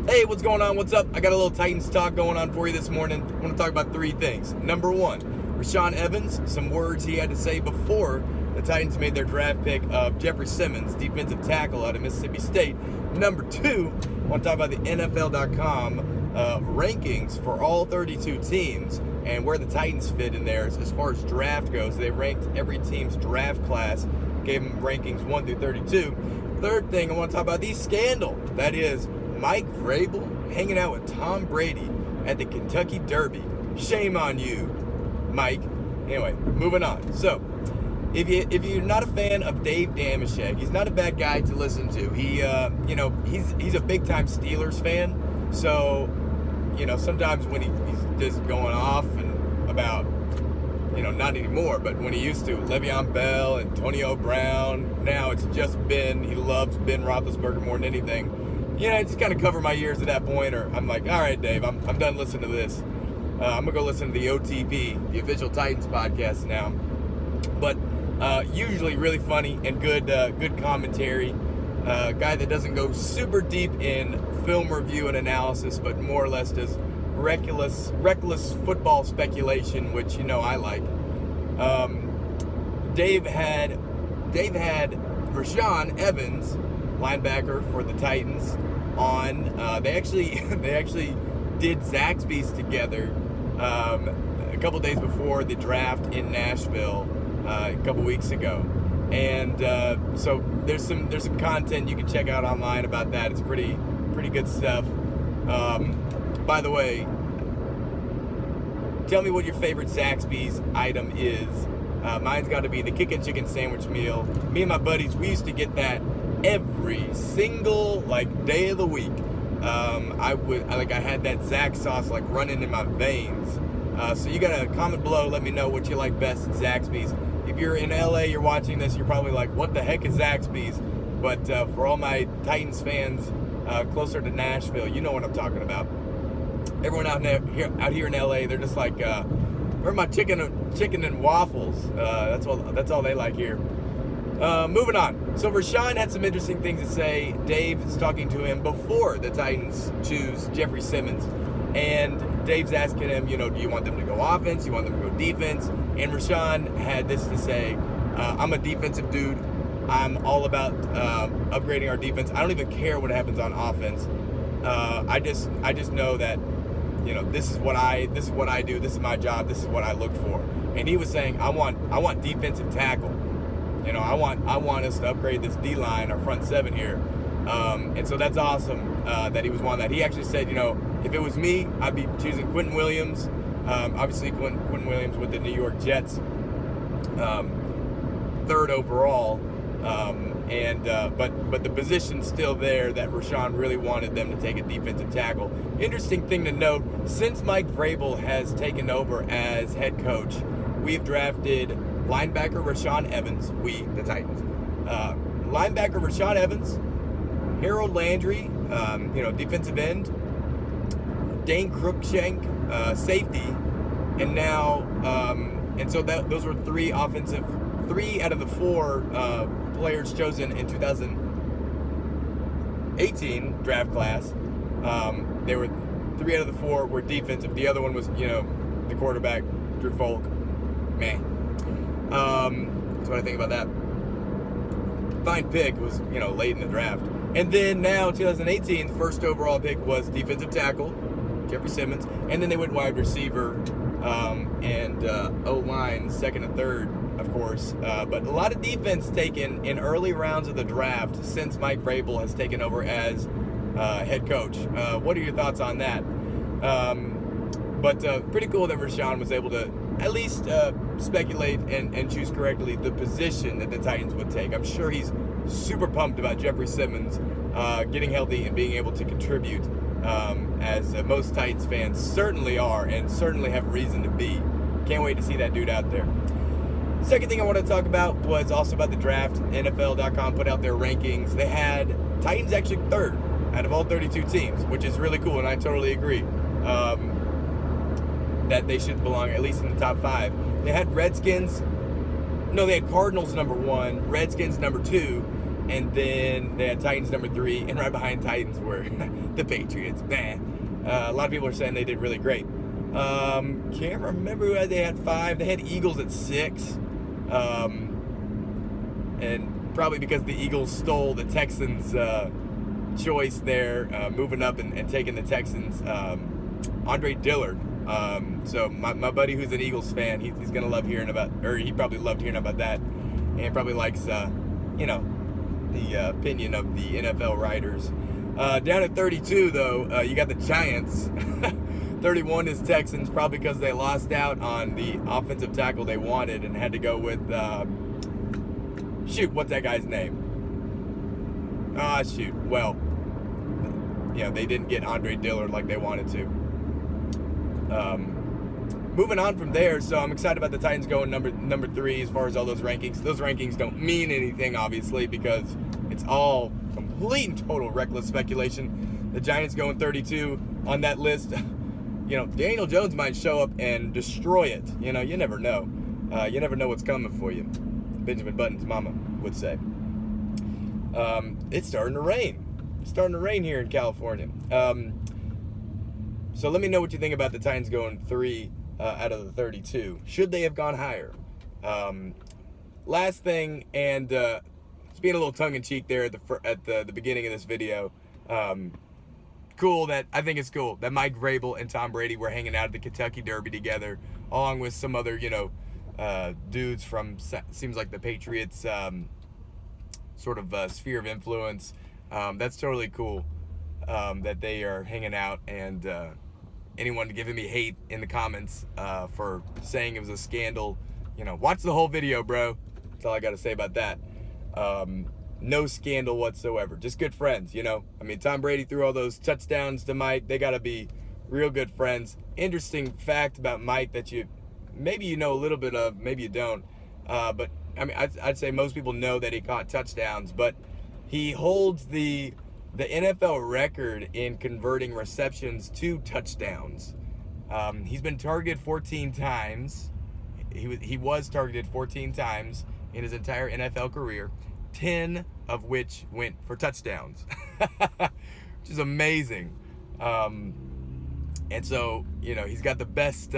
Hey, what's going on? What's up? I got a little Titans talk going on for you this morning. I want to talk about three things. Number one, Rashaan Evans, some words he had to say before the Titans made their draft pick of Jeffrey Simmons, defensive tackle out of Mississippi State. Number two, I want to talk about the NFL.com rankings for all 32 teams and where the Titans fit in there as far as draft goes. They ranked every team's draft class, gave them rankings 1 through 32. Third thing, I want to talk about the scandal. That is Mike Vrabel hanging out with Tom Brady at the Kentucky Derby. Shame on you, Mike. Anyway, moving on. So, if you're not a fan of Dave Dameshek, he's not a bad guy to listen to. He, he's a big time Steelers fan. So, sometimes when he's just going off and about, not anymore, but when he used to, Le'Veon Bell, Antonio Brown. Now it's just Ben. He loves Ben Roethlisberger more than anything. I just kind of cover my ears at that point, or I'm like, all right, Dave, I'm done listening to this. I'm going to go listen to the OTP, the official Titans podcast now. But usually really funny and good commentary. Guy that doesn't go super deep in film review and analysis, but more or less does reckless football speculation, which I like. Dave had Rashaan Evans, linebacker for the Titans, on. They actually did Zaxby's together a couple days before the draft in Nashville a couple weeks ago, and so there's some content you can check out online about that. It's pretty good stuff. By the way, tell me what your favorite Zaxby's item is. Mine's got to be the chicken sandwich meal. Me and my buddies, we used to get that every single day of the week. I had that Zax sauce running in my veins. So you got to comment below, let me know what you like best at Zaxby's. If you're in LA, you're watching this, you're probably like, what the heck is Zaxby's? But for all my Titans fans closer to Nashville, you know what I'm talking about. Everyone out here in LA, they're just like, where my chicken and waffles? That's all they like here. Moving on. So Rashaan had some interesting things to say. Dave is talking to him before the Titans choose Jeffrey Simmons. And Dave's asking him, do you want them to go offense? Do you want them to go defense? And Rashaan had this to say, I'm a defensive dude. I'm all about upgrading our defense. I don't even care what happens on offense. I just know that, this is what I do. This is my job. This is what I look for. And he was saying, I want defensive tackle. I want us to upgrade this D-line, our front seven here. And so that's awesome that he was one that. He actually said, if it was me, I'd be choosing Quentin Williams. Obviously, Quentin Williams with the New York Jets, third overall. But the position's still there that Rashaan really wanted them to take a defensive tackle. Interesting thing to note, since Mike Vrabel has taken over as head coach, we've drafted linebacker Rashaan Evans, the Titans. Linebacker Rashaan Evans, Harold Landry, defensive end, Dane Cruikshank, safety, and now, and so those were three out of the four players chosen in 2018 draft class. They were 3 out of the 4 were defensive. The other one was, the quarterback, Drew Folk. Man. That's what I think about that. Fine pick was, late in the draft. And then now, 2018, the first overall pick was defensive tackle, Jeffrey Simmons. And then they went wide receiver and O-line, second and third, of course. But a lot of defense taken in early rounds of the draft since Mike Vrabel has taken over as head coach. What are your thoughts on that? But pretty cool that Rashaan was able to at least speculate and choose correctly the position that the Titans would take. I'm sure he's super pumped about Jeffrey Simmons getting healthy and being able to contribute, as most Titans fans certainly are and certainly have reason to be. Can't wait to see that dude out there. Second thing I want to talk about was also about the draft. NFL.com put out their rankings. They had Titans actually third out of all 32 teams, which is really cool, and I totally agree that they should belong at least in the top 5. They had Cardinals number 1, Redskins number 2, And then they had Titans number 3, and right behind Titans were the Patriots. A lot of people are saying they did really great. Can't remember who they had 5. They had Eagles at 6. And probably because the Eagles stole the Texans' choice there, moving up and taking the Texans, Andre Dillard. So my buddy who's an Eagles fan, he's going to love hearing about, or he probably loved hearing about that, and probably likes, the opinion of the NFL writers. Down at 32, though, you got the Giants. 31 is Texans, probably because they lost out on the offensive tackle they wanted and had to go with, what's that guy's name? Well, they didn't get Andre Dillard like they wanted to. Moving on from there, so I'm excited about the Titans going number 3 as far as all those rankings. Those rankings don't mean anything, obviously, because it's all complete and total reckless speculation. The Giants going 32 on that list. Daniel Jones might show up and destroy it. You never know. You never know what's coming for you. Benjamin Button's mama would say. It's starting to rain. It's starting to rain here in California. So let me know what you think about the Titans going 3 out of the 32. Should they have gone higher? Last thing, and just being a little tongue-in-cheek there at the beginning of this video. I think it's cool that Mike Vrabel and Tom Brady were hanging out at the Kentucky Derby together, along with some other, dudes from, seems like the Patriots sort of sphere of influence. That's totally cool that they are hanging out, and anyone giving me hate in the comments for saying it was a scandal, watch the whole video, bro. That's all I got to say about that. No scandal whatsoever. Just good friends, Tom Brady threw all those touchdowns to Mike. They got to be real good friends. Interesting fact about Mike that maybe you know a little bit of, maybe you don't. But, I'd say most people know that he caught touchdowns, but he holds the NFL record in converting receptions to touchdowns. He's been targeted 14 times. He was targeted 14 times in his entire NFL career, 10 of which went for touchdowns, which is amazing. And so, he's got the best,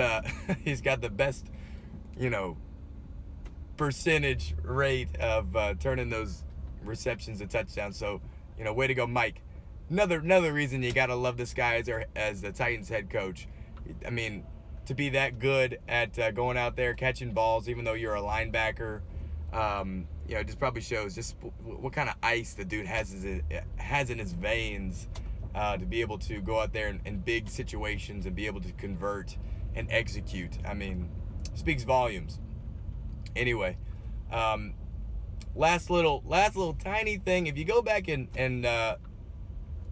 percentage rate of turning those receptions to touchdowns. So, way to go, Mike. Another reason you gotta love this guy as the Titans head coach. To be that good at going out there catching balls, even though you're a linebacker, it just probably shows just what kind of ice the dude has in his veins to be able to go out there in big situations and be able to convert and execute. Speaks volumes. Anyway, last little tiny thing. If you go back and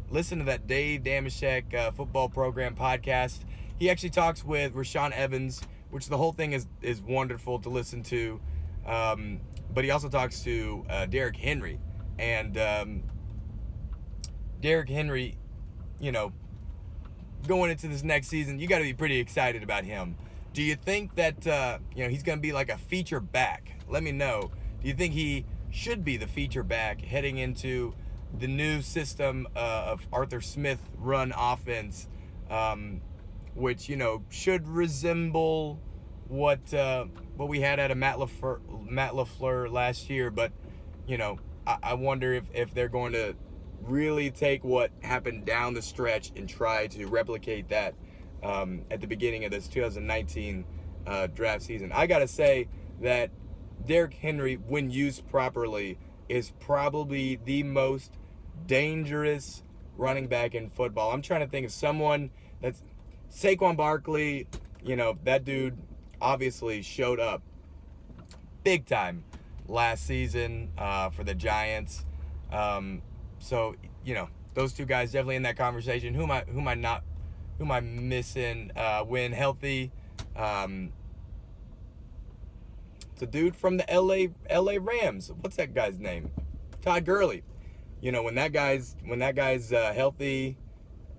listen to that Dave Damashek football program podcast, he actually talks with Rashaan Evans, which the whole thing is wonderful to listen to. But he also talks to Derrick Henry, and Derrick Henry, going into this next season, you got to be pretty excited about him. Do you think that he's going to be like a feature back? Let me know. Do you think he should be the feature back heading into the new system of Arthur Smith run offense, which should resemble what we had out of Matt LaFleur last year? But I wonder if they're going to really take what happened down the stretch and try to replicate that at the beginning of this 2019 draft season. I gotta say that Derrick Henry, when used properly, is probably the most dangerous running back in football. I'm trying to think of someone that's Saquon Barkley. That dude obviously showed up big time last season for the Giants. So those two guys definitely in that conversation. Who am I missing? When healthy, it's a dude from the LA Rams. What's that guy's name? Todd Gurley. When that guy's healthy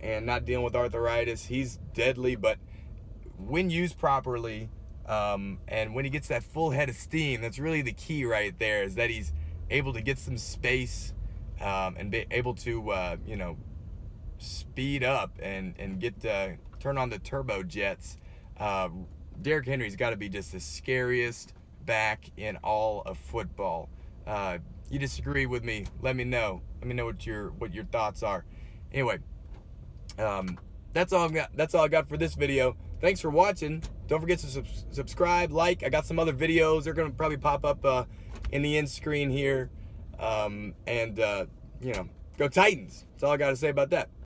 and not dealing with arthritis, he's deadly. But when used properly, and when he gets that full head of steam, that's really the key right there. Is that he's able to get some space and be able to, speed up and get turn on the turbo jets, Derrick Henry's got to be just the scariest back in all of football. You disagree with me? Let me know. Let me know what your thoughts are. Anyway, that's all I got for this video. Thanks for watching. Don't forget to subscribe, like. I got some other videos. They're gonna probably pop up in the end screen here. Go Titans. That's all I got to say about that.